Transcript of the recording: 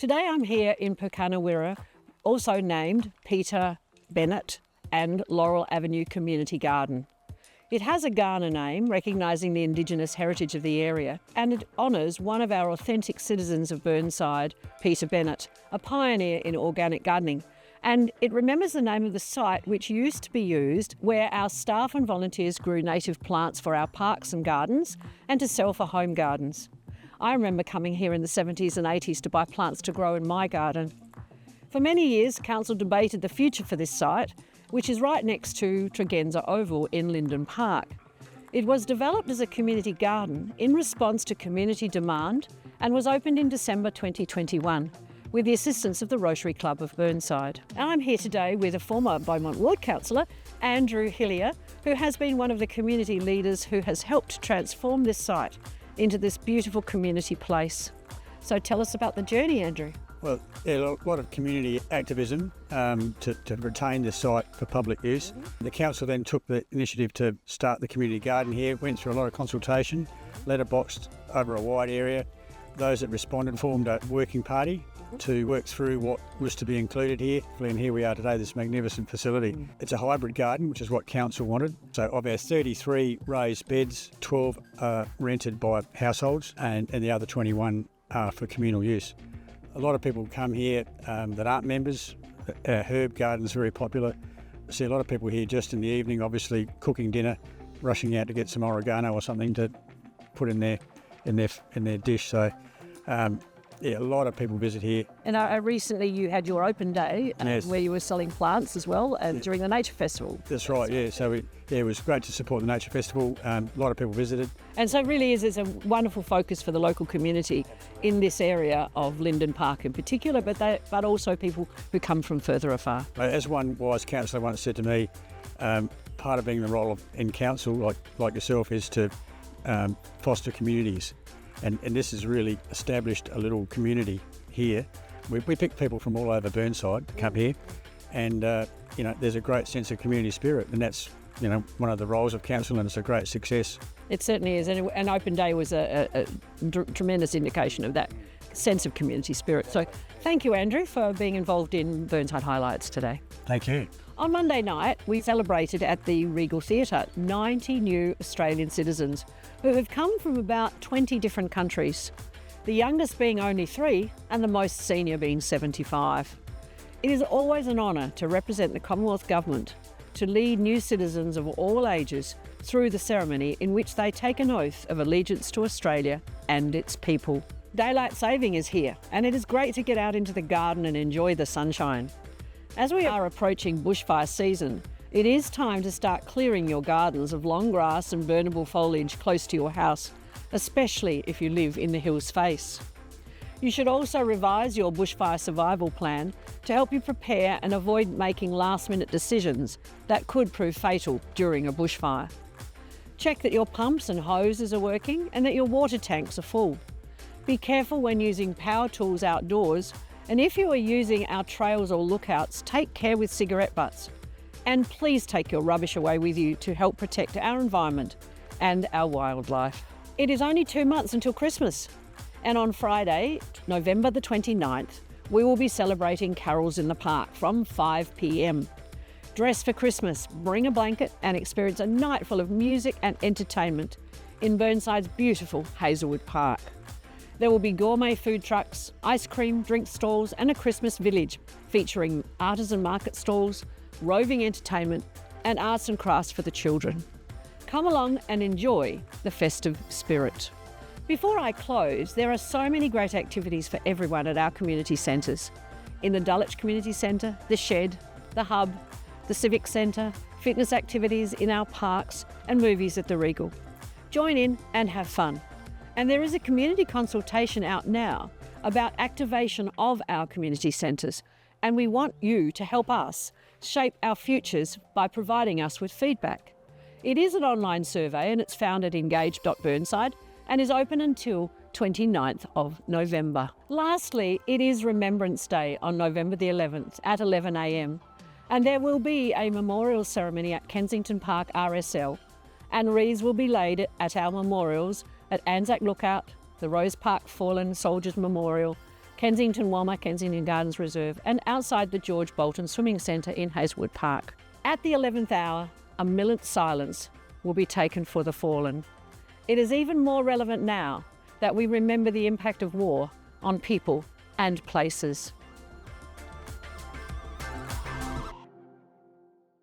Today I'm here in Pukanawira, also named Peter Bennett and Laurel Avenue Community Garden. It has a Kaurna name, recognising the Indigenous heritage of the area, and it honours one of our authentic citizens of Burnside, Peter Bennett, a pioneer in organic gardening. And it remembers the name of the site which used to be used where our staff and volunteers grew native plants for our parks and gardens and to sell for home gardens. I remember coming here in the 70s and 80s to buy plants to grow in my garden. For many years, Council debated the future for this site, which is right next to Tregenza Oval in Linden Park. It was developed as a community garden in response to community demand and was opened in December 2021 with the assistance of the Rotary Club of Burnside. I'm here today with a former Beaumont Ward Councillor, Andrew Hillier, who has been one of the community leaders who has helped transform this site into this beautiful community place. So tell us about the journey, Andrew. Well, a lot of community activism to retain the site for public use. The council then took the initiative to start the community garden here, went through a lot of consultation, letterboxed over a wide area. Those that responded formed a working party to work through what was to be included here. And here we are today, this magnificent facility. It's a hybrid garden, which is what council wanted. So of our 33 raised beds, 12 are rented by households and the other 21 are for communal use. A lot of people come here that aren't members. Our herb garden's very popular. I see a lot of people here just in the evening, obviously cooking dinner, rushing out to get some oregano or something to put in their dish. So a lot of people visit here. And recently you had your open day Yes. where you were selling plants as well during the Nature Festival. That's right, yeah. So it was great to support the Nature Festival. A lot of people visited. And so it really is a wonderful focus for the local community in this area of Linden Park in particular, but also people who come from further afar. As one wise councillor once said to me, part of being the role in council, like yourself, is to foster communities. And this has really established a little community here. We pick people from all over Burnside to come here, and there's a great sense of community spirit, and that's one of the roles of council, and it's a great success. It certainly is, and an open day was a tremendous indication of that sense of community spirit. So thank you, Andrew, for being involved in Burnside Highlights today. Thank you. On Monday night, we celebrated at the Regal Theatre 90 new Australian citizens who have come from about 20 different countries, the youngest being only 3 and the most senior being 75. It is always an honour to represent the Commonwealth Government, to lead new citizens of all ages through the ceremony in which they take an oath of allegiance to Australia and its people. Daylight saving is here, and it is great to get out into the garden and enjoy the sunshine. As we are approaching bushfire season, it is time to start clearing your gardens of long grass and burnable foliage close to your house, especially if you live in the hill's face. You should also revise your bushfire survival plan to help you prepare and avoid making last-minute decisions that could prove fatal during a bushfire. Check that your pumps and hoses are working and that your water tanks are full. Be careful when using power tools outdoors, and if you are using our trails or lookouts, take care with cigarette butts. And please take your rubbish away with you to help protect our environment and our wildlife. It is only 2 months until Christmas, and on Friday, November the 29th, we will be celebrating carols in the park from 5 p.m. Dress for Christmas, bring a blanket and experience a night full of music and entertainment in Burnside's beautiful Hazelwood Park. There will be gourmet food trucks, ice cream, drink stalls and a Christmas village featuring artisan market stalls, roving entertainment and arts and crafts for the children. Come along and enjoy the festive spirit. Before I close, there are so many great activities for everyone at our community centres. In the Dulwich Community Centre, the Shed, the Hub, the Civic Centre, fitness activities in our parks and movies at the Regal. Join in and have fun. And there is a community consultation out now about activation of our community centres, and we want you to help us shape our futures by providing us with feedback. It is an online survey and it's found at engage.burnside and is open until 29th of November. Lastly, it is Remembrance Day on November the 11th at 11 a.m. and there will be a memorial ceremony at Kensington Park RSL, and wreaths will be laid at our memorials at Anzac Lookout, the Rose Park Fallen Soldiers Memorial, Kensington Walmer Kensington Gardens Reserve, and outside the George Bolton Swimming Centre in Hazelwood Park. At the 11th hour, a minute's silence will be taken for the fallen. It is even more relevant now that we remember the impact of war on people and places.